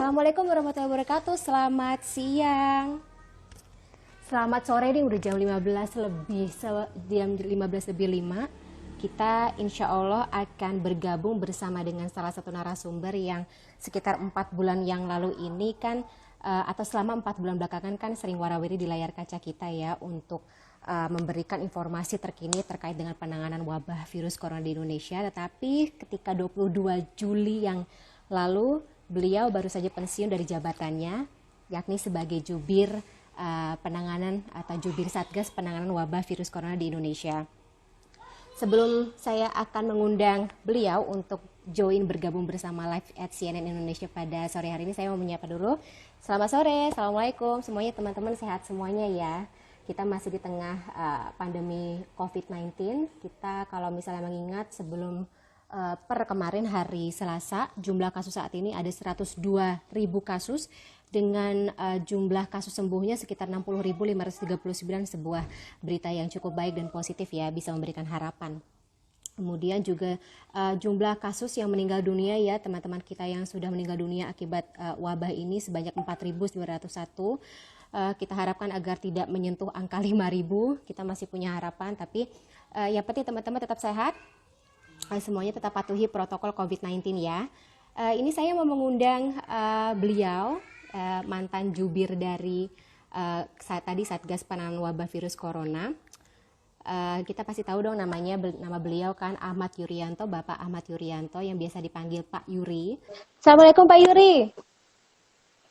Assalamualaikum warahmatullahi wabarakatuh. Selamat siang. Selamat sore nih, udah jam 15 lebih jam 15 lebih 5. Kita insya Allah akan bergabung bersama dengan salah satu narasumber yang sekitar 4 bulan yang lalu ini kan atau selama 4 bulan belakangan kan sering warawiri di layar kaca kita ya untuk memberikan informasi terkini terkait dengan penanganan wabah virus corona di Indonesia. Tetapi ketika 22 Juli yang lalu beliau baru saja pensiun dari jabatannya, yakni sebagai jubir penanganan atau jubir Satgas penanganan wabah virus corona di Indonesia. Sebelum saya akan mengundang beliau untuk join bergabung bersama live at CNN Indonesia pada sore hari ini, saya mau menyapa dulu. Selamat sore, Assalamualaikum semuanya, teman-teman sehat semuanya ya. Kita masih di tengah pandemi COVID-19. Kita kalau misalnya mengingat sebelum per kemarin hari Selasa, jumlah kasus saat ini ada 102.000 kasus dengan jumlah kasus sembuhnya sekitar 60.539, sebuah berita yang cukup baik dan positif ya, bisa memberikan harapan. Kemudian juga jumlah kasus yang meninggal dunia ya, teman-teman kita yang sudah meninggal dunia akibat wabah ini sebanyak 4.201. Kita harapkan agar tidak menyentuh angka 5.000, kita masih punya harapan, tapi yang penting teman-teman tetap sehat. Semuanya tetap patuhi protokol COVID-19 ya. Ini saya mau mengundang beliau, mantan jubir dari tadi Satgas Penanganan Wabah Virus Corona. Kita pasti tahu dong namanya, nama beliau kan Ahmad Yuryanto, Bapak Ahmad Yuryanto yang biasa dipanggil Pak Yuri. Assalamualaikum Pak Yuri.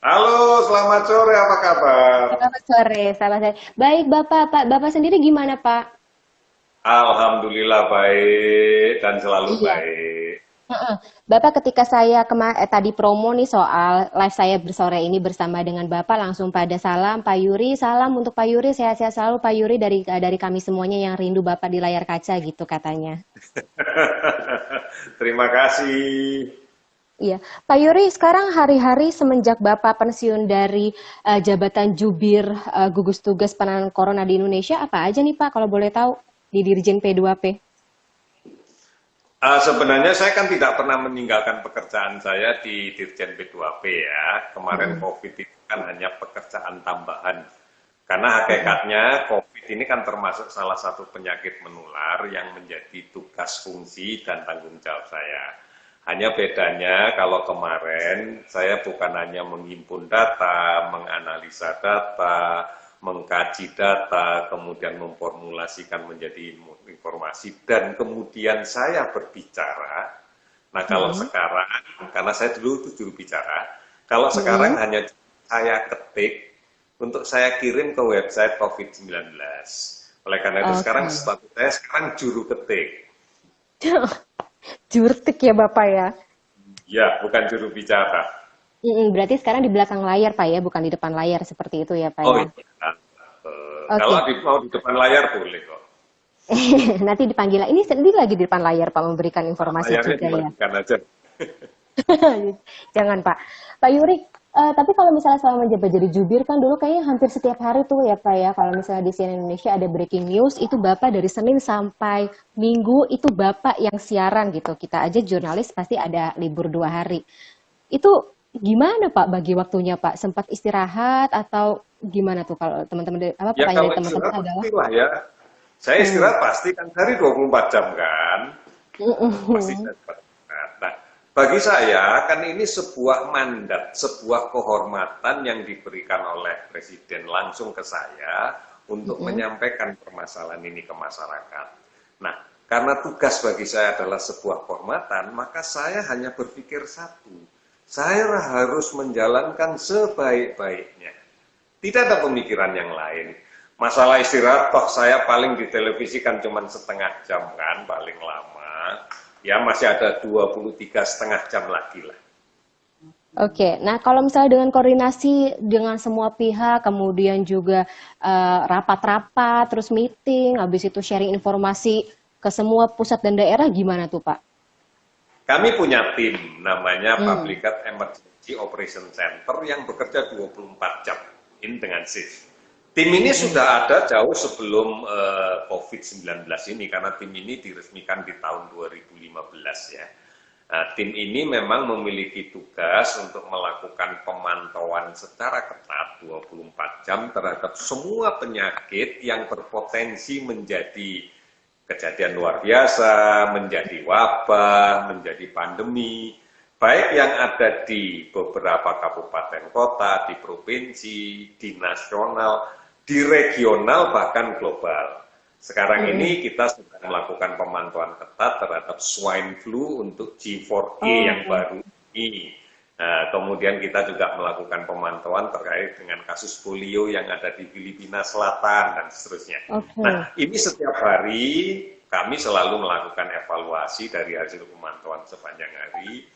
Halo, selamat sore, apa kabar? Selamat sore, selamat sore. Baik Bapak, Bapak sendiri gimana Pak? Alhamdulillah baik dan selalu baik. Bapak, ketika saya tadi promo nih soal live saya sore ini bersama dengan Bapak, langsung pada salam Pak Yuri, salam untuk Pak Yuri, sehat-sehat selalu Pak Yuri dari kami semuanya yang rindu Bapak di layar kaca gitu katanya. Terima kasih. Iya, Pak Yuri, sekarang hari-hari semenjak Bapak pensiun dari jabatan jubir gugus tugas penanganan corona di Indonesia, apa aja nih Pak kalau boleh tahu di Dirjen P2P? Sebenarnya saya kan tidak pernah meninggalkan pekerjaan saya di Dirjen P2P ya. Kemarin COVID itu kan hanya pekerjaan tambahan. Karena hakikatnya COVID ini kan termasuk salah satu penyakit menular yang menjadi tugas, fungsi, dan tanggung jawab saya. Hanya bedanya kalau kemarin saya bukan hanya menghimpun data, menganalisa data, mengkaji data, kemudian memformulasikan menjadi informasi, dan kemudian saya berbicara. Nah kalau sekarang, karena saya dulu itu juru bicara, kalau sekarang hanya saya ketik untuk saya kirim ke website COVID-19. Oleh karena itu sekarang status saya sekarang juru ketik. Jurtik ya Bapak ya? Ya, bukan juru bicara. Berarti sekarang di belakang layar Pak ya, bukan di depan layar seperti itu ya Pak ya? Oh iya. Kalau mau di depan layar boleh kok. Nanti dipanggil, ini sendiri lagi di depan layar Pak memberikan informasi juga ya. Aja. Jangan Pak. Pak Yuri, tapi kalau misalnya selama menjabat jadi jubir kan dulu kayaknya hampir setiap hari tuh ya Pak ya, kalau misalnya di CNN Indonesia ada breaking news, itu Bapak dari Senin sampai Minggu itu Bapak yang siaran gitu. Kita aja jurnalis pasti ada libur 2 hari. Itu gimana Pak bagi waktunya Pak? Sempat istirahat atau gimana tuh kalau teman-teman apa Ya pertanyaan kalau dari teman-teman istirahat adalah pastilah ya. Saya istirahat pasti kan dari 24 jam kan. Pasti saya istirahat. Nah, bagi saya kan ini sebuah mandat, sebuah kehormatan yang diberikan oleh Presiden langsung ke saya untuk menyampaikan permasalahan ini ke masyarakat. Nah, karena tugas bagi saya adalah sebuah kehormatan, maka saya hanya berpikir satu. Saya harus menjalankan sebaik-baiknya. Tidak ada pemikiran yang lain. Masalah istirahat, toh saya paling di televisi kan cuma setengah jam kan, paling lama. Ya masih ada 23,5 jam lagi lah. Oke, nah kalau misalnya dengan koordinasi dengan semua pihak, kemudian juga rapat-rapat, terus meeting, habis itu sharing informasi ke semua pusat dan daerah, gimana tuh Pak? Kami punya tim, namanya Public Health Emergency Operation Center yang bekerja 24 jam, intensif. Tim ini sudah ada jauh sebelum COVID-19 ini, karena tim ini diresmikan di tahun 2015 ya. Nah, tim ini memang memiliki tugas untuk melakukan pemantauan secara ketat 24 jam terhadap semua penyakit yang berpotensi menjadi kejadian luar biasa, menjadi wabah, menjadi pandemi, baik yang ada di beberapa kabupaten kota, di provinsi, di nasional, di regional, bahkan global. Sekarang ini kita sedang melakukan pemantauan ketat terhadap swine flu untuk G4E yang baru ini. Nah, kemudian kita juga melakukan pemantauan terkait dengan kasus polio yang ada di Filipina Selatan dan seterusnya. Nah, ini setiap hari kami selalu melakukan evaluasi dari hasil pemantauan sepanjang hari,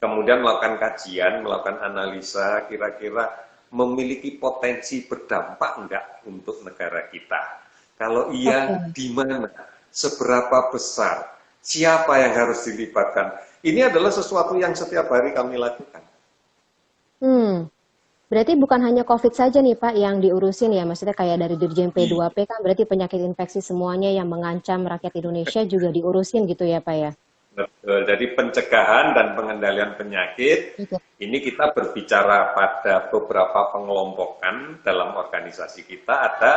kemudian melakukan kajian, melakukan analisa kira-kira memiliki potensi berdampak enggak untuk negara kita. Kalau iya, di mana? Seberapa besar? Siapa yang harus dilibatkan? Ini adalah sesuatu yang setiap hari kami lakukan. Berarti bukan hanya COVID saja nih Pak yang diurusin ya, maksudnya kayak dari Dirjen P2P kan berarti penyakit infeksi semuanya yang mengancam rakyat Indonesia juga diurusin gitu ya Pak ya? Betul, jadi pencegahan dan pengendalian penyakit, ini kita berbicara pada beberapa pengelompokan dalam organisasi kita, ada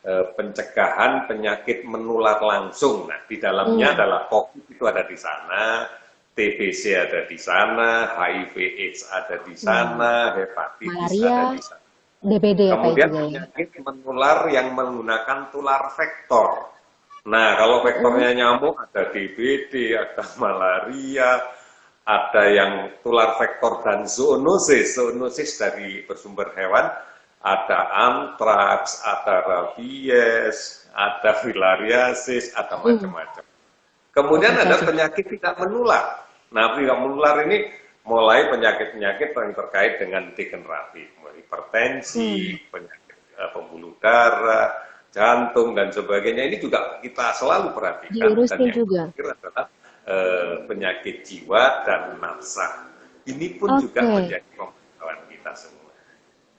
pencegahan penyakit menular langsung. Nah, di dalamnya adalah COVID itu ada di sana, TBC ada di sana, HIV/AIDS ada di sana, hepatitis ada di sana. DBD ya Pak Kemudian juga ya? penyakit menular yang menggunakan tular vektor. Nah, kalau vektornya nyamuk ada DBD, ada malaria, ada yang tular vektor dan zoonosis, zoonosis dari bersumber hewan, ada antraks, ada rabies, ada filariasis, ada macam-macam. Kemudian ada penyakit tidak menular. Nah, tidak menular ini mulai penyakit-penyakit yang terkait dengan degeneratif, mulai hipertensi, penyakit pembuluh darah, jantung dan sebagainya. Ini juga kita selalu perhatikan. Dan yang terakhir adalah penyakit jiwa dan nafsa. Ini pun juga menjadi pemantauan kita semua.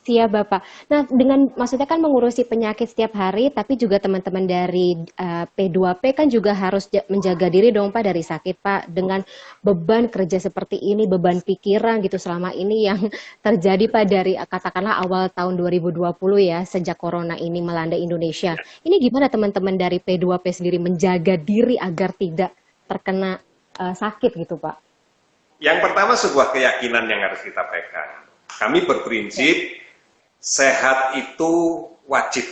Siap Bapak. Nah, dengan maksudnya kan mengurusi penyakit setiap hari, tapi juga teman-teman dari P2P kan juga harus menjaga diri dong Pak dari sakit Pak. Dengan beban kerja seperti ini, beban pikiran gitu selama ini yang terjadi Pak dari katakanlah awal tahun 2020 ya, sejak corona ini melanda Indonesia. Ini gimana teman-teman dari P2P sendiri menjaga diri agar tidak terkena sakit gitu Pak? Yang pertama sebuah keyakinan yang harus kita pegang. Kami berprinsip sehat itu wajib.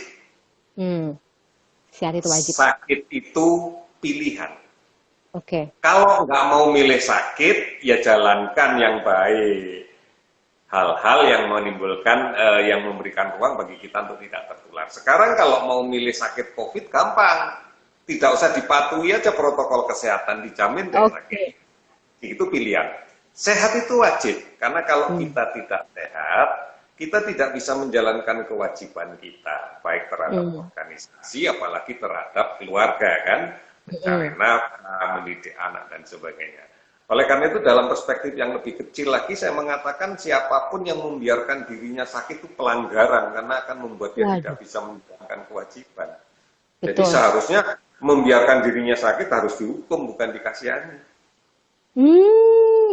Sehat itu wajib. Sakit itu pilihan. Kalau nggak mau milih sakit, ya jalankan yang baik. Hal-hal yang menimbulkan, yang memberikan ruang bagi kita untuk tidak tertular. Sekarang kalau mau milih sakit COVID, gampang. Tidak usah dipatuhi aja protokol kesehatan, dijamin dari sakit. Itu pilihan. Sehat itu wajib, karena kalau kita tidak sehat, kita tidak bisa menjalankan kewajiban kita, baik terhadap organisasi, apalagi terhadap keluarga, kan, mencari nafkah, mendidik anak, dan sebagainya. Oleh karena itu, dalam perspektif yang lebih kecil lagi, saya mengatakan siapapun yang membiarkan dirinya sakit itu pelanggaran, karena akan membuat dia tidak bisa menjalankan kewajiban. Jadi seharusnya membiarkan dirinya sakit harus dihukum, bukan dikasihani.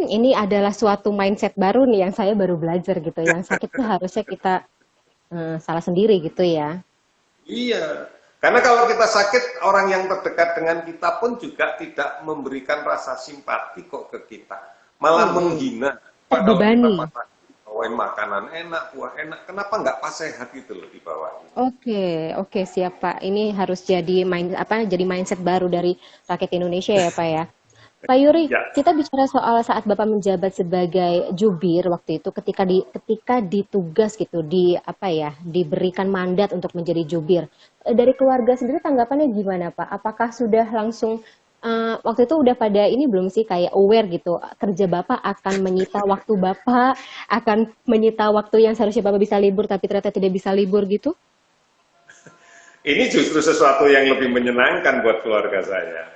Ini adalah suatu mindset baru nih yang saya baru belajar gitu. Yang sakit itu harusnya kita salah sendiri gitu ya. Iya, karena kalau kita sakit, orang yang terdekat dengan kita pun juga tidak memberikan rasa simpati kok ke kita. Malah menghina. Terbebani. Bawain makanan enak, buah enak. Kenapa nggak pas sehat gitu loh di bawah? Oke, siap Pak. Ini harus jadi mindset baru dari rakyat Indonesia ya Pak ya. Pak Yuri, kita bicara soal saat Bapak menjabat sebagai jubir waktu itu ketika ditugas gitu diberikan mandat untuk menjadi jubir. Dari keluarga sendiri tanggapannya gimana Pak? Apakah sudah langsung waktu itu udah pada ini belum sih kayak aware gitu kerja Bapak akan menyita waktu Bapak, akan menyita waktu yang seharusnya Bapak bisa libur tapi ternyata tidak bisa libur gitu? Ini justru sesuatu yang lebih menyenangkan buat keluarga saya.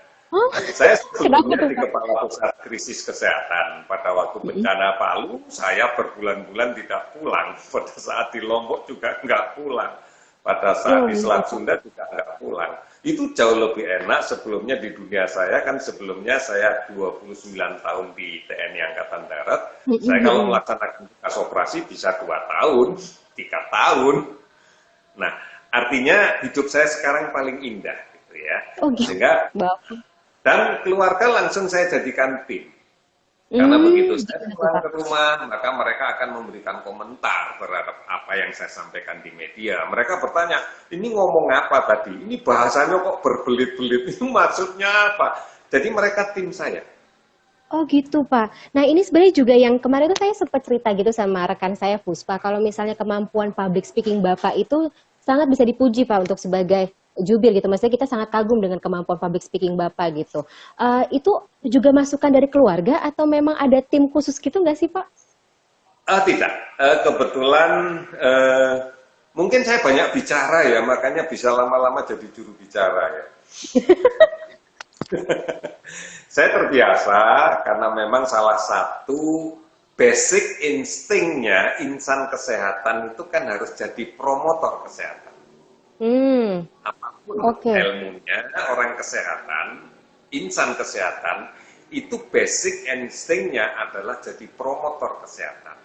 Saya sebelumnya di Kepala Pusat Krisis Kesehatan. Pada waktu bencana Palu, saya berbulan-bulan tidak pulang. Pada saat di Lombok juga nggak pulang. pada saat di Selat Sunda juga nggak pulang. Itu jauh lebih enak. Sebelumnya di dunia saya kan, sebelumnya saya 29 tahun di TNI Angkatan Darat. Saya kalau melaksanakan tugas operasi bisa 2 tahun, 3 tahun. Nah, artinya hidup saya sekarang paling indah gitu ya. Sehingga dan keluarga langsung saya jadikan tim. Karena begitu saya pulang ke rumah, maka mereka akan memberikan komentar terhadap apa yang saya sampaikan di media. Mereka bertanya, ini ngomong apa tadi? Ini bahasanya kok berbelit-belit, ini maksudnya apa? Jadi mereka tim saya. Oh gitu Pak. Nah ini sebenarnya juga yang kemarin itu saya sempat cerita gitu sama rekan saya Puspa. Kalau misalnya kemampuan public speaking Bapak itu sangat bisa dipuji Pak untuk sebagai jubir gitu. Maksudnya kita sangat kagum dengan kemampuan public speaking Bapak gitu. Itu juga masukan dari keluarga atau memang ada tim khusus gitu nggak sih Pak? Tidak. Kebetulan mungkin saya banyak bicara ya, makanya bisa lama-lama jadi juru bicara ya. Saya terbiasa karena memang salah satu basic instingnya insan kesehatan itu kan harus jadi promotor kesehatan. Apapun ilmunya, orang kesehatan, insan kesehatan, itu basic instingnya adalah jadi promotor kesehatan.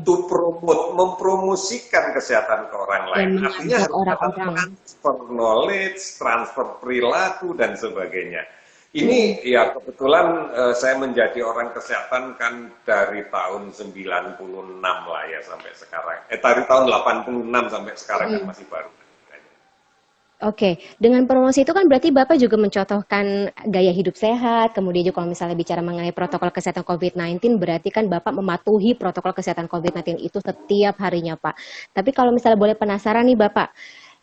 To promote, mempromosikan kesehatan ke orang lain. Artinya harus ada transfer knowledge, transfer perilaku, dan sebagainya. Ini ya kebetulan saya menjadi orang kesehatan kan dari tahun 96 lah ya sampai sekarang. Dari tahun 86 sampai sekarang kan masih baru. Oke, dengan promosi itu kan berarti Bapak juga mencontohkan gaya hidup sehat, kemudian juga kalau misalnya bicara mengenai protokol kesehatan COVID-19, berarti kan Bapak mematuhi protokol kesehatan COVID-19 itu setiap harinya, Pak. Tapi kalau misalnya boleh penasaran nih Bapak,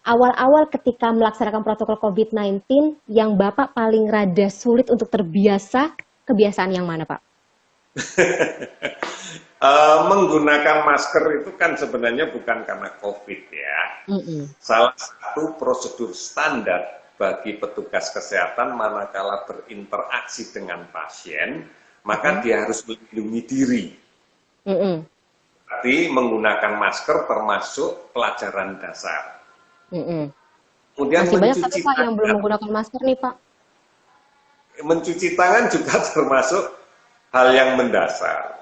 awal-awal ketika melaksanakan protokol COVID-19, yang Bapak paling rada sulit untuk terbiasa, kebiasaan yang mana, Pak? Menggunakan masker itu kan sebenarnya bukan karena COVID ya. Salah satu prosedur standar bagi petugas kesehatan manakala berinteraksi dengan pasien, maka dia harus melindungi diri. Berarti menggunakan masker termasuk pelajaran dasar. Kemudian masih banyak tapi Pak yang belum menggunakan masker nih Pak. Mencuci tangan juga termasuk hal yang mendasar.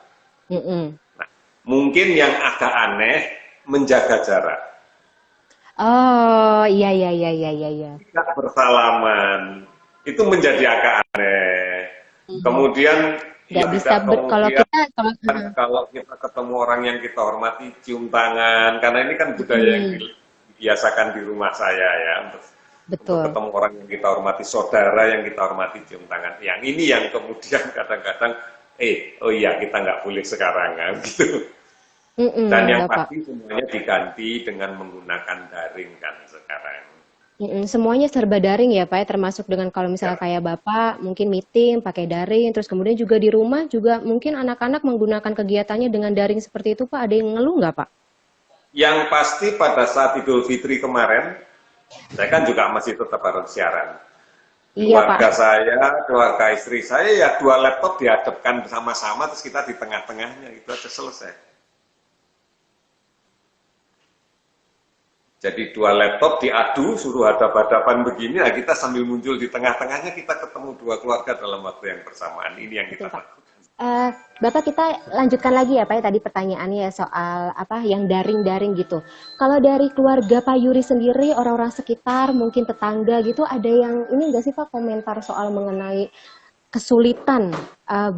Nah, mungkin yang agak aneh menjaga jarak. Oh iya. Tidak bersalaman itu menjadi agak aneh. Kemudian nggak bisa kalau kita ketemu orang yang kita hormati cium tangan, karena ini kan budaya yang dibiasakan di rumah saya ya. Betul. Untuk ketemu orang yang kita hormati, saudara yang kita hormati cium tangan. Yang ini yang kemudian kadang-kadang oh iya kita nggak boleh sekarang kan gitu. Dan yang pasti semuanya diganti dengan menggunakan daring kan sekarang. Semuanya serba daring ya Pak ya, termasuk dengan kalau misalnya kayak Bapak mungkin meeting pakai daring, terus kemudian juga di rumah juga mungkin anak-anak menggunakan kegiatannya dengan daring seperti itu Pak, ada yang ngeluh nggak Pak? Yang pasti pada saat Idul Fitri kemarin, saya kan juga masih tetap harus siaran. Keluarga saya, keluarga istri saya ya 2 laptop dihadapkan bersama-sama terus kita di tengah-tengahnya, itu aja selesai. Jadi 2 laptop diadu, suruh hadap-hadapan begini, nah kita sambil muncul di tengah-tengahnya, kita ketemu 2 keluarga dalam waktu yang bersamaan. Ini yang kita lakukan. Bapak, kita lanjutkan lagi ya Pak ya, tadi pertanyaannya soal apa yang daring-daring gitu. Kalau dari keluarga Pak Yuri sendiri, orang-orang sekitar, mungkin tetangga gitu, ada yang ini nggak sih Pak komentar soal mengenai kesulitan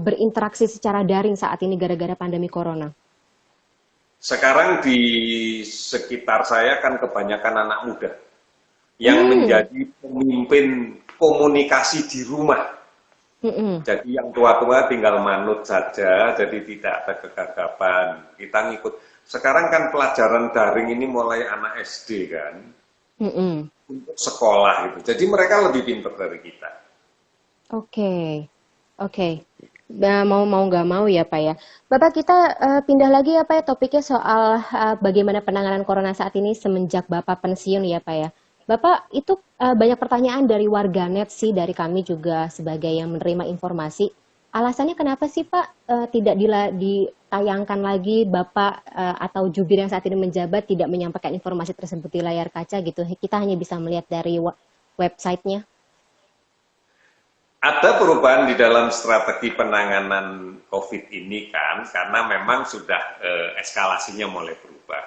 berinteraksi secara daring saat ini gara-gara pandemi corona? Sekarang di sekitar saya kan kebanyakan anak muda yang menjadi pemimpin komunikasi di rumah. Jadi yang tua-tua tinggal manut saja, jadi tidak ada kegagapan. Kita ngikut. Sekarang kan pelajaran daring ini mulai anak SD kan, untuk sekolah gitu. Jadi mereka lebih pintar dari kita. Oke. Mau nggak mau ya Pak ya. Bapak kita pindah lagi ya Pak ya, topiknya soal bagaimana penanganan corona saat ini semenjak Bapak pensiun ya Pak ya. Bapak, itu banyak pertanyaan dari warganet sih, dari kami juga sebagai yang menerima informasi. Alasannya kenapa sih Pak tidak ditayangkan lagi Bapak atau jubir yang saat ini menjabat tidak menyampaikan informasi tersebut di layar kaca gitu? Kita hanya bisa melihat dari websitenya. Ada perubahan di dalam strategi penanganan COVID ini kan, karena memang sudah eskalasinya mulai berubah.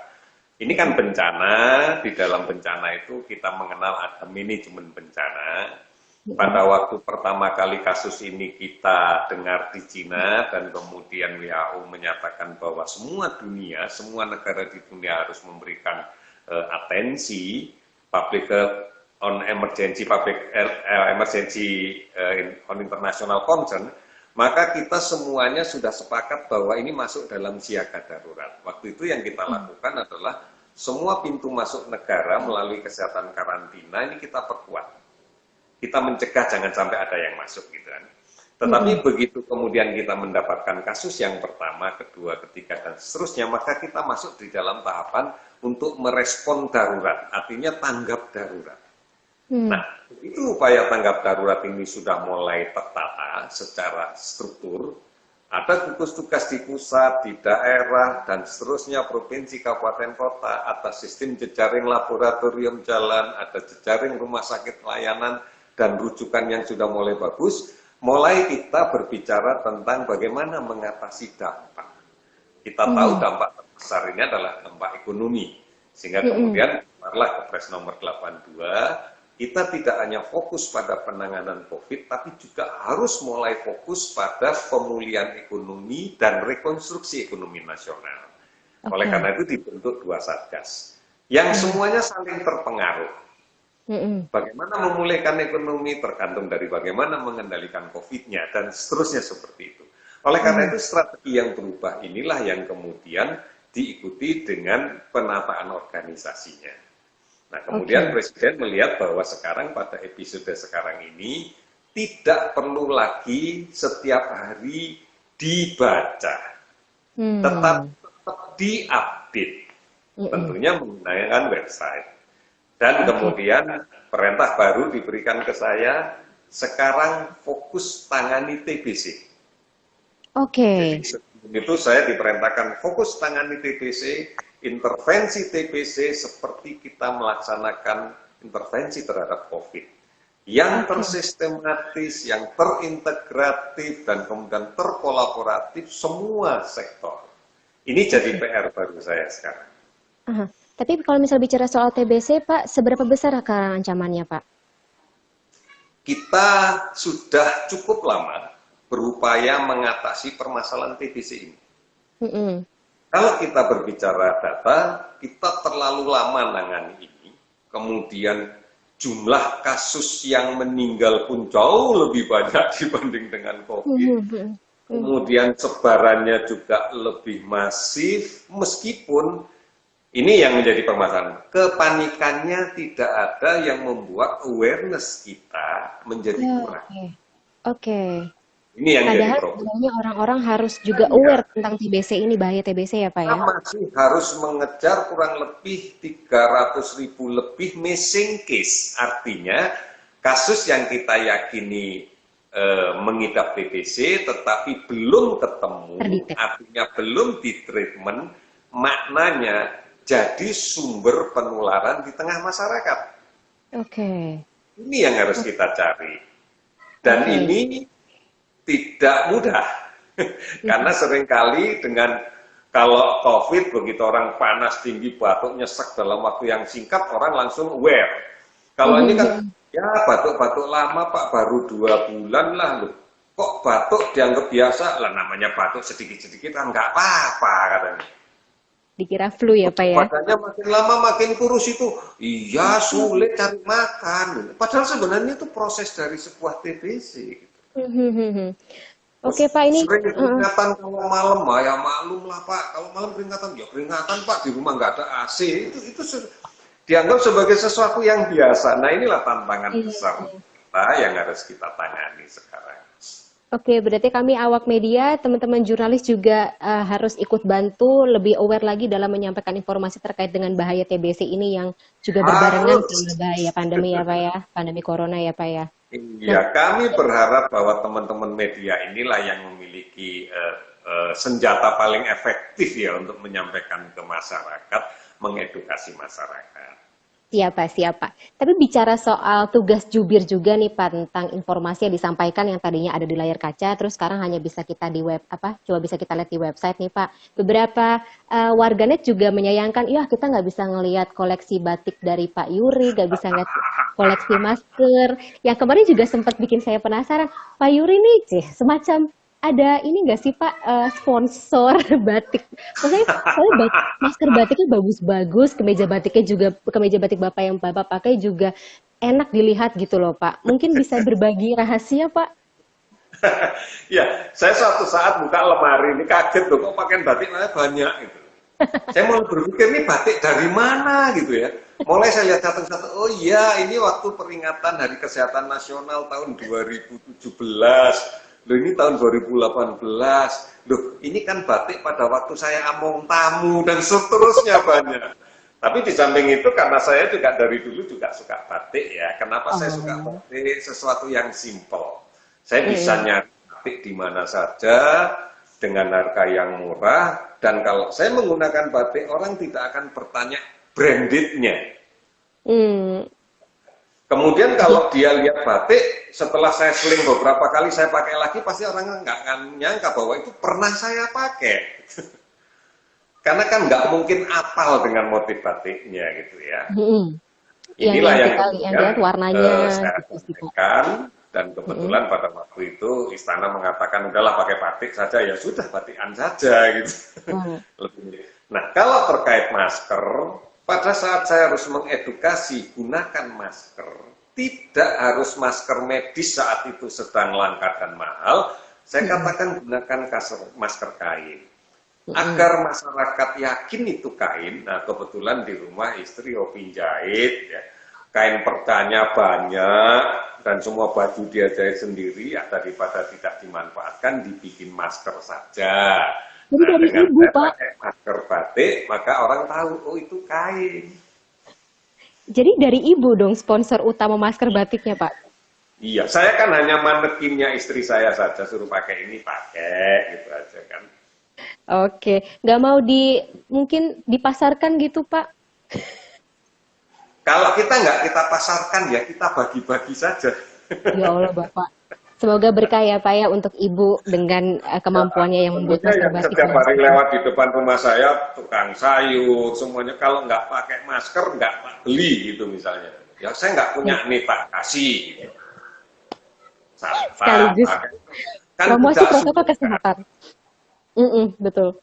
Ini kan bencana, di dalam bencana itu kita mengenal ada manajemen bencana. Pada waktu pertama kali kasus ini kita dengar di Cina dan kemudian WHO menyatakan bahwa semua dunia, semua negara di dunia harus memberikan atensi public on emergency on international concern, maka kita semuanya sudah sepakat bahwa ini masuk dalam siaga darurat. Waktu itu yang kita lakukan adalah semua pintu masuk negara melalui kesehatan karantina ini kita perkuat. Kita mencegah jangan sampai ada yang masuk gitu kan. Tetapi begitu kemudian kita mendapatkan kasus yang pertama, kedua, ketiga, dan seterusnya, maka kita masuk di dalam tahapan untuk merespon darurat, artinya tanggap darurat. Nah, itu upaya tanggap darurat ini sudah mulai tertata secara struktur. Ada gugus tugas di pusat, di daerah, dan seterusnya, provinsi, kabupaten, kota, atas sistem jejaring laboratorium jalan, ada jejaring rumah sakit layanan, dan rujukan yang sudah mulai bagus. Mulai kita berbicara tentang bagaimana mengatasi dampak. Kita tahu dampak terbesar ini adalah dampak ekonomi. Sehingga kemudian, keluarlah Kepres nomor 82, kita tidak hanya fokus pada penanganan COVID, tapi juga harus mulai fokus pada pemulihan ekonomi dan rekonstruksi ekonomi nasional. Oleh karena itu dibentuk 2 satgas, yang semuanya saling terpengaruh. Bagaimana memulihkan ekonomi tergantung dari bagaimana mengendalikan COVID-nya, dan seterusnya seperti itu. Oleh karena itu strategi yang berubah inilah yang kemudian diikuti dengan penataan organisasinya. Nah, kemudian Presiden melihat bahwa sekarang pada episode sekarang ini tidak perlu lagi setiap hari dibaca, tetap diupdate, tentunya menggunakan website. Dan kemudian perintah baru diberikan ke saya, sekarang fokus tangani TBC. Jadi sebelum itu saya diperintahkan fokus tangani TBC, intervensi TBC seperti kita melaksanakan intervensi terhadap COVID. Yang tersistematis, yang terintegratif, dan kemudian terkolaboratif semua sektor. Ini jadi PR baru saya sekarang. Tapi kalau misal bicara soal TBC, Pak, seberapa besar sekarang ancamannya, Pak? Kita sudah cukup lama berupaya mengatasi permasalahan TBC ini. Kalau kita berbicara data, kita terlalu lama nangani ini. Kemudian jumlah kasus yang meninggal pun jauh lebih banyak dibanding dengan COVID. Kemudian sebarannya juga lebih masif, meskipun ini yang menjadi permasalahan. Kepanikannya tidak ada yang membuat awareness kita menjadi kurang. Ini yang jadi Padahal problem. sebenarnya orang-orang harus juga aware tentang TBC ini, bahaya TBC ya Pak ya? Kita masih harus mengejar kurang lebih 300.000 lebih missing case. Artinya kasus yang kita yakini mengidap TBC tetapi belum ketemu, artinya belum ditreatment, maknanya jadi sumber penularan di tengah masyarakat. Ini yang harus kita cari. Dan ini tidak mudah. Karena seringkali dengan kalau COVID, begitu orang panas, tinggi, batuk, nyesek dalam waktu yang singkat, orang langsung aware. Kalau ini kan, ya batuk-batuk lama Pak, baru 2 bulan lah loh. Kok batuk dianggap biasa? Lah namanya batuk sedikit-sedikit kan nggak apa-apa katanya. Dikira flu ya Pak ya? Badannya makin lama makin kurus itu. Iya, sulit cari makan. Padahal sebenarnya itu proses dari sebuah TBC. Oke Pak, ini sering peringatan kalau malam, ya maklum lah Pak. Kalau malam peringatan, ya peringatan Pak, di rumah nggak ada AC. Itu dianggap sebagai sesuatu yang biasa. Nah inilah tantangan besar kita yang harus kita tangani sekarang. Oke, berarti kami awak media, teman-teman jurnalis juga harus ikut bantu, lebih aware lagi dalam menyampaikan informasi terkait dengan bahaya TBC ini yang juga berbarengan dengan bahaya pandemi ya Pak ya, pandemi corona ya Pak ya. Nah, Iya, kami berharap bahwa teman-teman media inilah yang memiliki senjata paling efektif ya untuk menyampaikan ke masyarakat, mengedukasi masyarakat. siapa siapa. Tapi bicara soal tugas jubir juga nih Pak tentang informasi yang disampaikan yang tadinya ada di layar kaca, terus sekarang hanya bisa kita di web apa? Coba bisa kita lihat di website nih Pak. Beberapa warganet juga menyayangkan, ya kita nggak bisa ngelihat koleksi batik dari Pak Yuri, nggak bisa ngeliat koleksi masker. Yang kemarin juga sempat bikin saya penasaran, Pak Yuri nih, semacam ada ini nggak sih Pak sponsor batik? Maksudnya soalnya masker batiknya bagus-bagus, kemeja batiknya juga kemeja batik Bapak yang Bapak pakai juga enak dilihat gitu loh Pak. Mungkin bisa berbagi rahasia Pak? Ya, saya suatu saat buka lemari ini kaget loh, kok pakaian batik banyak gitu. Saya mulai berpikir ini batik dari mana gitu ya. Mulai saya lihat satu-satu, oh iya ini waktu peringatan Hari Kesehatan Nasional tahun 2017. Loh ini tahun 2018. Loh ini kan batik pada waktu saya among tamu dan seterusnya banyak. Tapi di samping itu karena saya juga dari dulu juga suka batik ya. Kenapa saya suka Oh. batik? Sesuatu yang simple. Saya bisa nyari batik di mana saja dengan harga yang murah, dan kalau saya menggunakan batik orang tidak akan bertanya brandednya. Hmm. Kemudian kalau dia lihat batik, setelah saya seling beberapa kali saya pakai lagi, pasti orang nggak akan nyangka bahwa itu pernah saya pakai. Karena kan nggak mungkin apal dengan motif batiknya gitu ya. Mm-mm. Inilah Yang yang kita yang kemudian lihat warnanya saya gitu sih Pak. sampaikan, dan Mm-mm. kebetulan pada waktu itu istana mengatakan udahlah pakai batik saja, ya sudah batikan saja gitu. Hmm. Nah kalau terkait masker, pada saat saya harus mengedukasi gunakan masker, tidak harus masker medis saat itu sedang langka dan mahal, saya katakan gunakan masker kain. Agar masyarakat yakin itu kain. Nah kebetulan di rumah istri hobi jahit ya. Kain percanya banyak dan semua baju dia jahit sendiri, ya daripada tidak dimanfaatkan dibikin masker saja. Jadi Nah dari dengan ibu saya Pak. pakai masker batik maka orang tahu oh itu kain. Jadi dari ibu dong sponsor utama masker batiknya Pak. Iya, saya kan hanya manekinnya istri saya saja, suruh pakai ini pakai gitu aja kan. Oke, nggak mau mungkin dipasarkan gitu Pak? Kalau kita nggak kita pasarkan ya kita bagi-bagi saja. Ya Allah Bapak. Semoga berkah ya Pak ya untuk ibu dengan Ya, kemampuannya yang membuat tentunya masker yang batik setiap hari bagus. lewat di depan rumah saya, tukang sayur, semuanya kalau nggak pakai masker nggak beli gitu misalnya. Ya saya nggak punya Hmm. nih tak kasih. Gitu. Saat Sekaligus pakai. Kan promosi tidak protokol semua. kesehatan. Betul.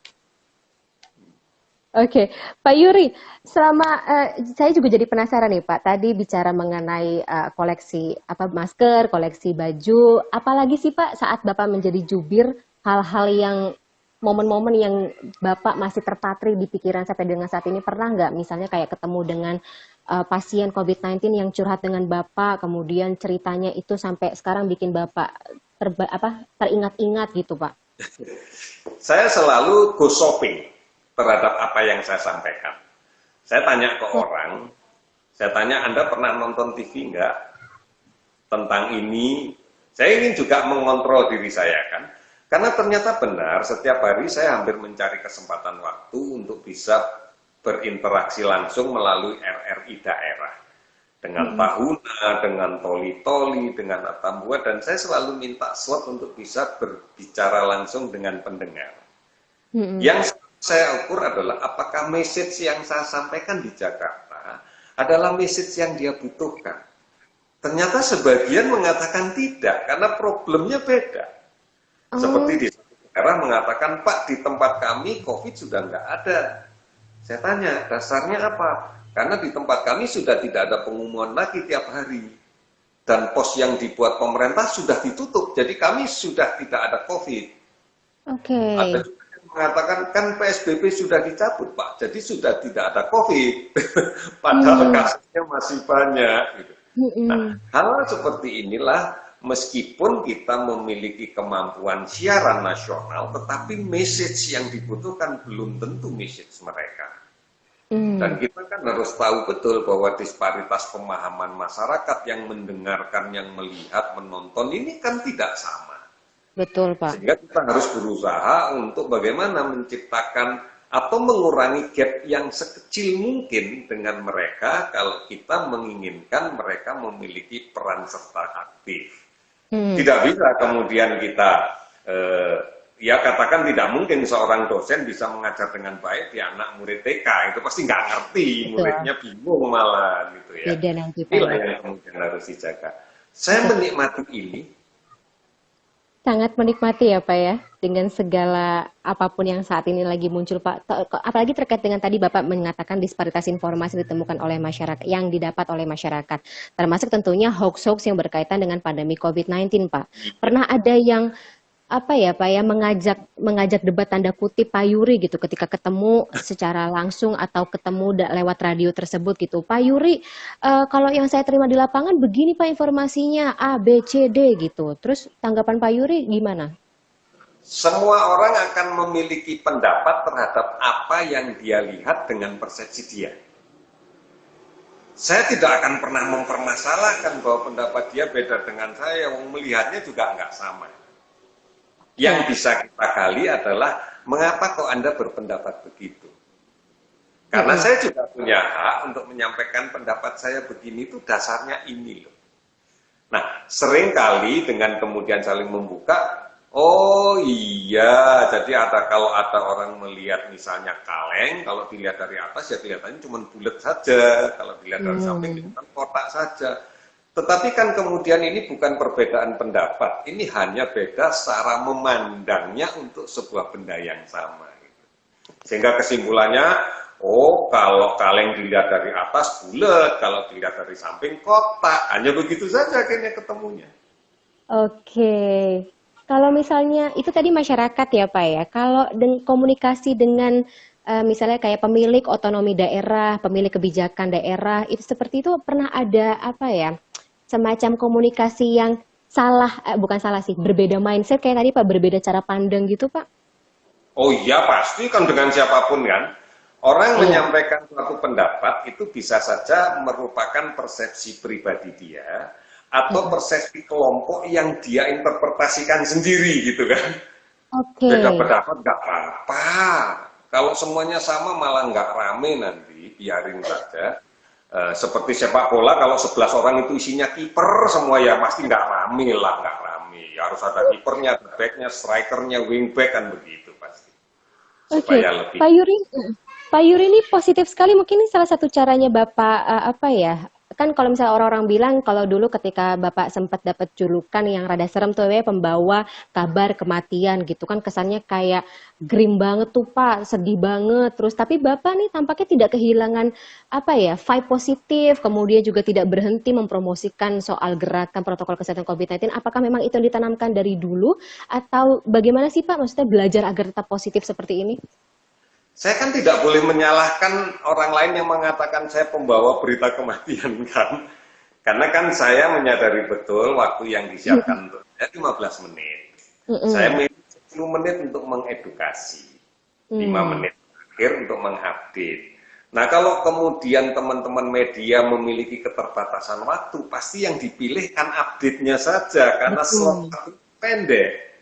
Oke, Pak Yuri, saya juga jadi penasaran nih Pak. Tadi bicara mengenai koleksi apa masker, koleksi baju, apalagi sih Pak saat Bapak menjadi jubir, hal-hal yang momen-momen yang Bapak masih terpatri di pikiran sampai dengan saat ini pernah nggak? Misalnya kayak ketemu dengan pasien COVID-19 yang curhat dengan Bapak, kemudian ceritanya itu sampai sekarang bikin Bapak teringat-ingat gitu Pak. Saya selalu go shopping terhadap apa yang saya sampaikan. Saya tanya ke orang, saya tanya Anda pernah nonton TV nggak tentang ini? Saya ingin juga mengontrol diri saya kan. Karena ternyata benar, setiap hari saya hampir mencari kesempatan waktu untuk bisa berinteraksi langsung melalui RRI daerah. Dengan Tahuna, dengan Toli-Toli, dengan Atambua, dan saya selalu minta slot untuk bisa berbicara langsung dengan pendengar. Mm-mm. Yang saya ukur adalah apakah message yang saya sampaikan di Jakarta adalah message yang dia butuhkan. Ternyata sebagian mengatakan tidak, karena problemnya beda. Seperti Oh, di daerah mengatakan, Pak, di tempat kami COVID sudah nggak ada. Saya tanya, dasarnya apa? Karena di tempat kami sudah tidak ada pengumuman lagi tiap hari. Dan pos yang dibuat pemerintah sudah ditutup, jadi kami sudah tidak ada COVID. oke. Ada juga yang mengatakan, kan PSBB sudah dicabut, Pak, jadi sudah tidak ada COVID. Padahal Hmm. kasusnya masih banyak. Gitu. Nah, Mm-mm. hal seperti inilah meskipun kita memiliki kemampuan siaran nasional, tetapi message yang dibutuhkan belum tentu message mereka. Dan kita kan harus tahu betul bahwa disparitas pemahaman masyarakat yang mendengarkan, yang melihat, menonton ini kan tidak sama. Betul, Pak. Sehingga kita harus berusaha untuk bagaimana menciptakan atau mengurangi gap yang sekecil mungkin dengan mereka kalau kita menginginkan mereka memiliki peran serta aktif. Tidak bisa kemudian kita ya katakan tidak mungkin seorang dosen bisa mengajar dengan baik di anak murid TK, itu pasti nggak ngerti, muridnya bingung malah gitu ya. Beda nanti, Pak. Inilah yang kemudian harus dijaga. Saya menikmati ini. Sangat menikmati ya Pak ya, dengan segala apapun yang saat ini lagi muncul Pak. Apalagi terkait dengan tadi Bapak mengatakan disparitas informasi ditemukan oleh masyarakat, yang didapat oleh masyarakat. Termasuk tentunya hoax-hoax yang berkaitan dengan pandemi COVID-19 Pak. Pernah ada yang apa ya Pak ya, mengajak debat tanda kutip Pak Yuri gitu ketika ketemu secara langsung atau ketemu lewat radio tersebut gitu. Pak Yuri, kalau yang saya terima di lapangan begini Pak informasinya A, B, C, D gitu. Terus tanggapan Pak Yuri gimana? Semua orang akan memiliki pendapat terhadap apa yang dia lihat dengan persepsi dia. Saya tidak akan pernah mempermasalahkan bahwa pendapat dia beda dengan saya, yang melihatnya juga nggak sama. Yang bisa kita gali adalah mengapa kok Anda berpendapat begitu. Karena saya juga punya hak untuk menyampaikan pendapat saya begini, itu dasarnya ini loh. Nah, seringkali dengan kemudian saling membuka, oh iya, jadi kalau ada orang melihat misalnya kaleng, kalau dilihat dari atas ya kelihatannya cuma bulat saja, kalau dilihat dari samping kelihatan kotak saja. Tetapi kan kemudian ini bukan perbedaan pendapat, ini hanya beda cara memandangnya untuk sebuah benda yang sama. Sehingga kesimpulannya, oh kalau kaleng dilihat dari atas bulat, kalau dilihat dari samping kotak, hanya begitu saja akhirnya ketemunya. Oke, kalau misalnya itu tadi masyarakat ya Pak ya, kalau komunikasi dengan misalnya kayak pemilik otonomi daerah, pemilik kebijakan daerah, itu seperti itu pernah ada apa ya, semacam komunikasi yang salah, bukan salah sih, berbeda mindset kayak tadi Pak, berbeda cara pandang gitu Pak? Oh iya pasti kan dengan siapapun kan. Orang menyampaikan suatu pendapat itu bisa saja merupakan persepsi pribadi dia atau persepsi kelompok yang dia interpretasikan sendiri gitu kan. Beda pendapat nggak apa-apa. Kalau semuanya sama malah nggak rame nanti, biarin saja. Seperti sepak bola, kalau 11 orang itu isinya kiper semua ya pasti nggak rame lah, nggak rame. Ya, harus ada kipernya, backnya, strikernya, wingback kan begitu pasti. Supaya lebih. Pak Yuri ini positif sekali, mungkin ini salah satu caranya Bapak apa ya? Kan kalau misalnya orang-orang bilang kalau dulu ketika Bapak sempat dapat julukan yang rada serem tuh ya, pembawa kabar kematian gitu kan, kesannya kayak grim banget tuh Pak, sedih banget. Terus tapi Bapak nih tampaknya tidak kehilangan apa ya, vibe positif, kemudian juga tidak berhenti mempromosikan soal gerakan protokol kesehatan COVID-19. Apakah memang itu yang ditanamkan dari dulu atau bagaimana sih Pak? Maksudnya belajar agar tetap positif seperti ini? Saya kan tidak boleh menyalahkan orang lain yang mengatakan saya pembawa berita kematian kan. Karena kan saya menyadari betul waktu yang disiapkan untuk 15 menit. Saya milih 10 menit untuk mengedukasi. 5 menit terakhir untuk mengupdate. Nah kalau kemudian teman-teman media memiliki keterbatasan waktu, pasti yang dipilih kan update-nya saja. Karena slot pendek.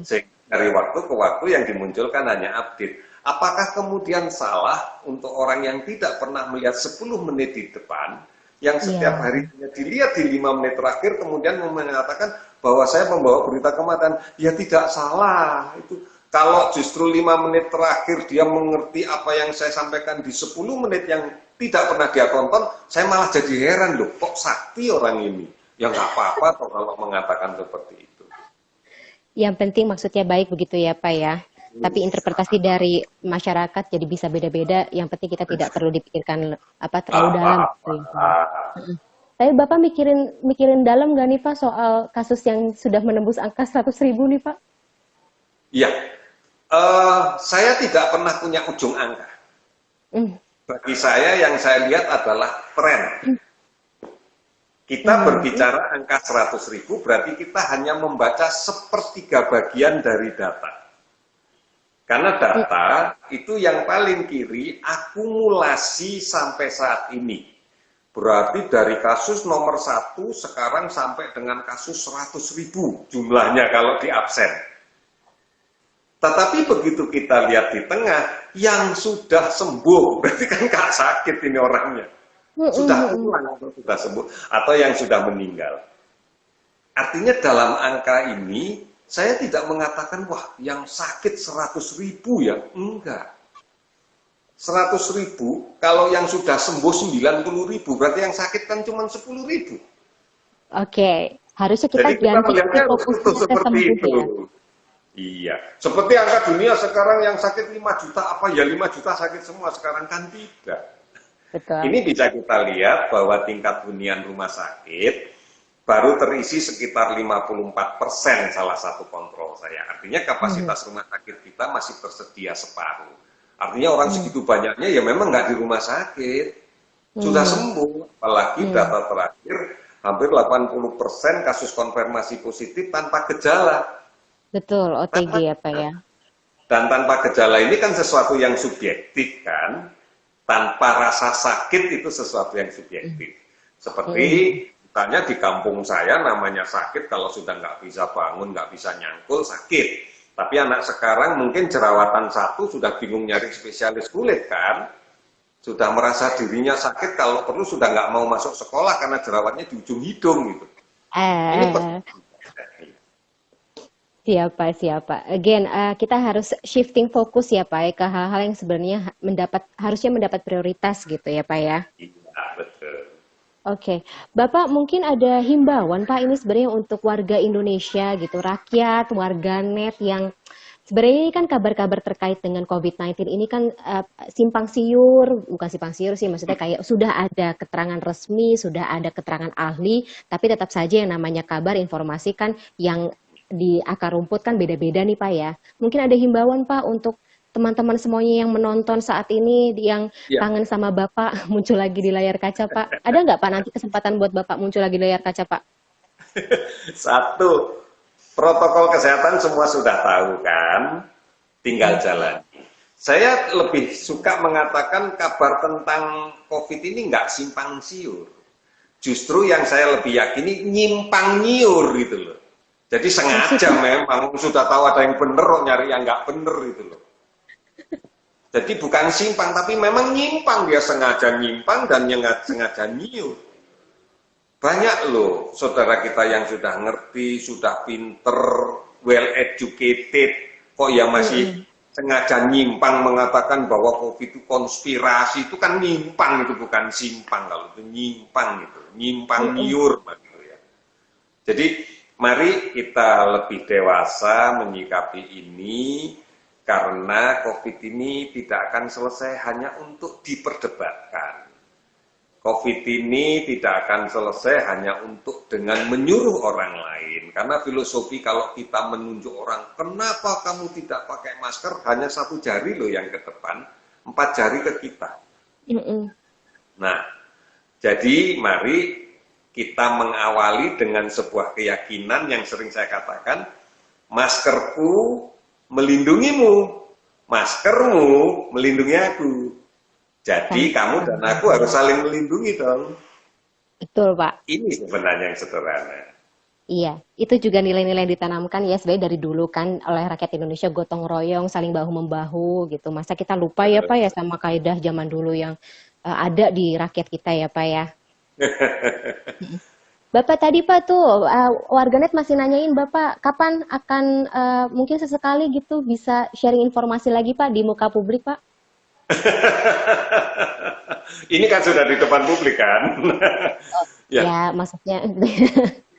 Sehingga dari waktu ke waktu yang dimunculkan hanya update. Apakah kemudian salah untuk orang yang tidak pernah melihat 10 menit di depan, yang setiap harinya dilihat di 5 menit terakhir, kemudian mengatakan bahwa saya membawa berita kematian? Ya tidak salah. Itu kalau justru 5 menit terakhir dia mengerti apa yang saya sampaikan di 10 menit yang tidak pernah dia tonton, saya malah jadi heran loh, kok sakti orang ini? Ya nggak apa-apa kalau mengatakan seperti itu. Yang penting maksudnya baik begitu ya Pak ya. Tapi interpretasi dari masyarakat jadi bisa beda-beda. Yang penting kita tidak perlu dipikirkan terlalu dalam. Tapi Bapak mikirin dalam nggak nih Pak soal kasus yang sudah menembus angka 100.000 nih Pak? Iya, saya tidak pernah punya ujung angka. Bagi saya yang saya lihat adalah tren. Kita berbicara angka 100.000 berarti kita hanya membaca 1/3 bagian dari data. Karena data itu yang paling kiri akumulasi sampai saat ini. Berarti dari kasus nomor 1 sekarang sampai dengan kasus 100.000 jumlahnya kalau di absen. Tetapi begitu kita lihat di tengah, yang sudah sembuh, berarti kan gak sakit ini orangnya. Sudah pulang atau sudah sembuh, atau yang sudah meninggal. Artinya dalam angka ini, saya tidak mengatakan, wah yang sakit 100.000 ya, enggak. 100.000, kalau yang sudah sembuh 90.000, berarti yang sakit kan cuma 10.000. Oke, harusnya kita Jadi kita ganti melihatnya fokusnya ke seperti sembuh itu. ya. Iya, seperti angka dunia sekarang yang sakit 5 juta, apa ya 5 juta sakit semua, sekarang kan tidak. Betul. Ini bisa kita lihat bahwa tingkat hunian rumah sakit baru terisi sekitar 54% salah satu kontrol saya. Artinya kapasitas rumah sakit kita masih tersedia separuh. Artinya orang segitu banyaknya ya memang nggak di rumah sakit. Sudah sembuh. Apalagi data terakhir hampir 80% kasus konfirmasi positif tanpa gejala. Betul, OTG ya Pak ya. Dan tanpa gejala ini kan sesuatu yang subjektif kan. Tanpa rasa sakit itu sesuatu yang subjektif. Seperti misalnya di kampung saya namanya sakit kalau sudah nggak bisa bangun, nggak bisa nyangkul, sakit. Tapi anak sekarang mungkin jerawatan satu sudah bingung nyari spesialis kulit kan. Sudah merasa dirinya sakit kalau perlu sudah nggak mau masuk sekolah karena jerawatnya di ujung hidung gitu. Ini Siapa. Again, kita harus shifting fokus ya Pak ya, ke hal-hal yang sebenarnya harusnya mendapat prioritas gitu ya Pak ya. Iya, betul. Oke, Bapak mungkin ada himbauan Pak ini sebenarnya untuk warga Indonesia gitu, rakyat, warganet yang sebenarnya ini kan kabar-kabar terkait dengan COVID-19 ini kan bukan simpang siur sih, maksudnya kayak sudah ada keterangan resmi, sudah ada keterangan ahli, tapi tetap saja yang namanya kabar, informasi kan yang di akar rumput kan beda-beda nih Pak ya. Mungkin ada himbauan Pak untuk teman-teman semuanya yang menonton saat ini, yang kangen sama Bapak muncul lagi di layar kaca Pak. Ada nggak Pak nanti kesempatan buat Bapak muncul lagi di layar kaca Pak? Satu, protokol kesehatan semua sudah tahu kan, tinggal jalan. Saya lebih suka mengatakan kabar tentang COVID ini nggak simpang siur. Justru yang saya lebih yakini nyimpang nyiur gitu loh. Jadi sengaja memang sudah tahu ada yang bener, nyari yang nggak bener gitu loh. Jadi bukan simpang, tapi memang nyimpang, dia sengaja nyimpang dan sengaja nyiur. Banyak loh saudara kita yang sudah ngerti, sudah pinter, well educated, kok ya masih sengaja nyimpang mengatakan bahwa COVID itu konspirasi, itu kan nyimpang, itu bukan simpang, kalau itu nyimpang gitu, nyimpang nyiur gitu ya. Jadi mari kita lebih dewasa menyikapi ini, karena COVID ini tidak akan selesai hanya untuk diperdebatkan. COVID ini tidak akan selesai hanya untuk dengan menyuruh orang lain. Karena filosofi kalau kita menunjuk orang, kenapa kamu tidak pakai masker, hanya 1 jari loh yang ke depan, 4 jari ke kita. Nah, jadi mari kita mengawali dengan sebuah keyakinan yang sering saya katakan, maskerku melindungimu, maskermu melindungi aku. Jadi kamu dan aku harus saling melindungi dong. Betul Pak. Ini sebenarnya yang sederhana. Iya, itu juga nilai-nilai yang ditanamkan ya sebenarnya dari dulu kan oleh rakyat Indonesia, gotong royong, saling bahu-membahu gitu. Masa kita lupa ya Pak ya sama kaidah zaman dulu yang ada di rakyat kita ya Pak ya. Bapak tadi Pak tuh warganet masih nanyain Bapak kapan akan mungkin sesekali gitu bisa sharing informasi lagi Pak di muka publik Pak. Ini kan sudah di depan publik kan. Ya maksudnya.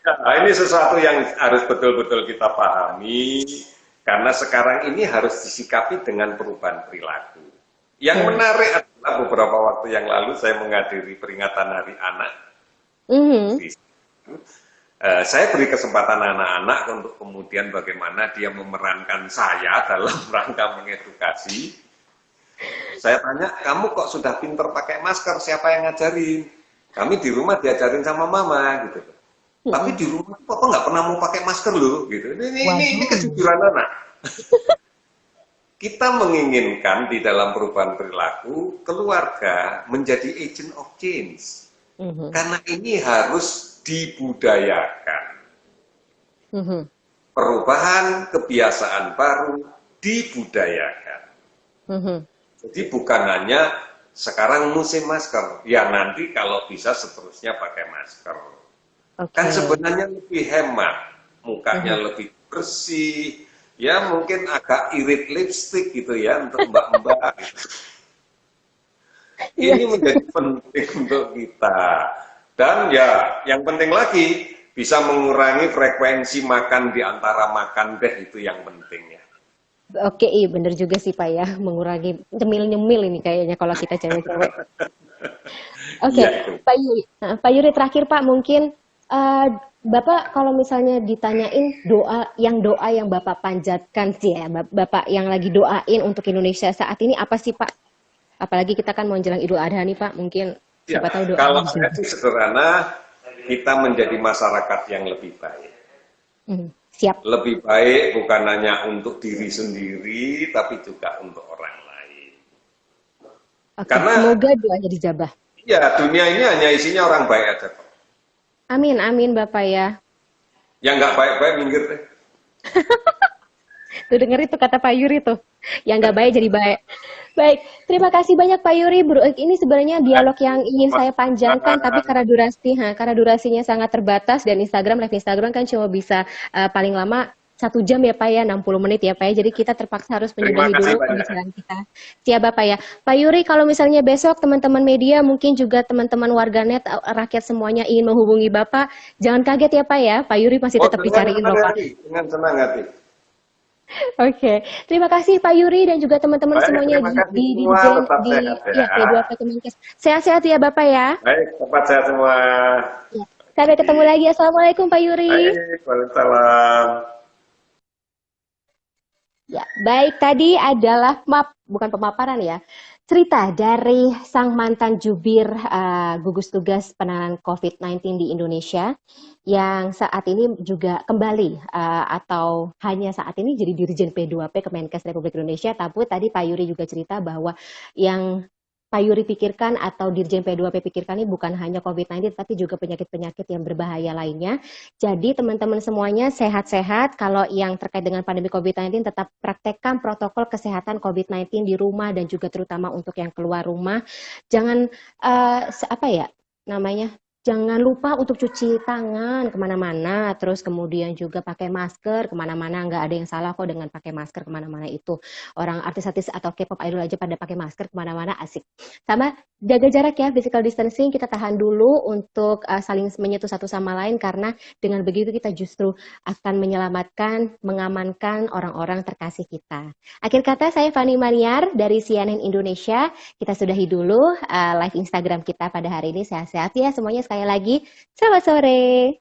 Nah, ini sesuatu yang harus betul-betul kita pahami karena sekarang ini harus disikapi dengan perubahan perilaku. Yang menarik adalah beberapa waktu yang lalu saya menghadiri peringatan Hari Anak. Saya beri kesempatan anak-anak untuk kemudian bagaimana dia memerankan saya dalam rangka mengedukasi. Saya tanya, kamu kok sudah pinter pakai masker, siapa yang ngajarin? Kami di rumah diajarin sama mama gitu. Tapi di rumah papa nggak pernah mau pakai masker loh gitu. Ini kejujuran anak. kita menginginkan di dalam perubahan perilaku keluarga menjadi agent of change. Karena ini harus dibudayakan. Perubahan kebiasaan baru dibudayakan. Jadi bukan hanya sekarang musim masker, ya nanti kalau bisa seterusnya pakai masker. Kan sebenarnya lebih hemat, mukanya lebih bersih, ya mungkin agak irit lipstick gitu ya untuk mbak-mbak. Ini menjadi penting untuk kita. Dan ya yang penting lagi bisa mengurangi frekuensi makan di antara makan deh, itu yang penting ya. Oke, iya bener juga sih Pak ya, mengurangi nyemil-nyemil ini kayaknya kalau kita cewek-cewek. Oke, Iya itu. Pak Yuri. Nah, Pak Yuri terakhir Pak, mungkin Bapak kalau misalnya ditanyain doa yang Bapak panjatkan sih ya, Bapak yang lagi doain untuk Indonesia saat ini apa sih Pak? Apalagi kita kan mau menjelang Idul Adha nih Pak, mungkin Ya, siapa tahu kalau doanya. saya sih sederhana, kita menjadi masyarakat yang lebih baik. Siap. Lebih baik bukan hanya untuk diri sendiri, tapi juga untuk orang lain. Oke, Karena semoga doanya dijabah. ya dunia ini hanya isinya orang baik aja kok. Amin, amin Bapak ya. Yang nggak baik-baik minggir deh. Tuh denger itu kata Pak Yuri tuh. Yang nggak baik jadi baik. Baik, terima kasih banyak Pak Yuri. Ini sebenarnya dialog yang ingin saya panjangkan, tapi karena durasinya sangat terbatas dan live Instagram kan cuma bisa paling lama 1 jam ya Pak ya, 60 menit ya Pak ya. Jadi kita terpaksa harus Terima menyudahi kasih dulu banyak. pembicaraan kita. Siap Bapak ya. Pak Yuri, kalau misalnya besok teman-teman media, mungkin juga teman-teman warganet, rakyat semuanya ingin menghubungi Bapak, jangan kaget ya Pak ya. Pak Yuri masih Oh, tetap dengan dicariin senang loh Pak. hati, dengan senang hati. Oke, terima kasih Pak Yuri dan juga teman-teman Baik, semuanya terima kasih di semua, Dirjen tetap di sehat ya. ya P2P Kemenkes. Sehat-sehat ya Bapak ya. Baik, tempat sehat semua. Ya. Sampai ketemu lagi. Assalamualaikum Pak Yuri. Baik, waalaikumsalam. Ya, baik tadi adalah bukan pemaparan ya. Cerita dari sang mantan jubir gugus tugas penanganan COVID-19 di Indonesia yang saat ini juga kembali atau hanya saat ini jadi Dirjen P2P Kemenkes Republik Indonesia. Tapi tadi Pak Yuri juga cerita bahwa yang Pak Yuri pikirkan atau Dirjen P2P pikirkan ini bukan hanya COVID-19 tapi juga penyakit-penyakit yang berbahaya lainnya. Jadi teman-teman semuanya sehat-sehat. Kalau yang terkait dengan pandemi COVID-19 tetap praktekkan protokol kesehatan COVID-19 di rumah dan juga terutama untuk yang keluar rumah. Jangan jangan lupa untuk cuci tangan kemana-mana, terus kemudian juga pakai masker kemana-mana. Nggak ada yang salah kok dengan pakai masker kemana-mana itu. Orang artis-artis atau K-pop idol aja pada pakai masker kemana-mana, asik. Sama jaga jarak ya, physical distancing, kita tahan dulu untuk saling menyentuh satu sama lain, karena dengan begitu kita justru akan menyelamatkan, mengamankan orang-orang terkasih kita. Akhir kata, saya Fani Maniar dari CNN Indonesia. Kita sudahi dulu live Instagram kita pada hari ini. Sehat-sehat ya semuanya, sekali lagi. Selamat sore.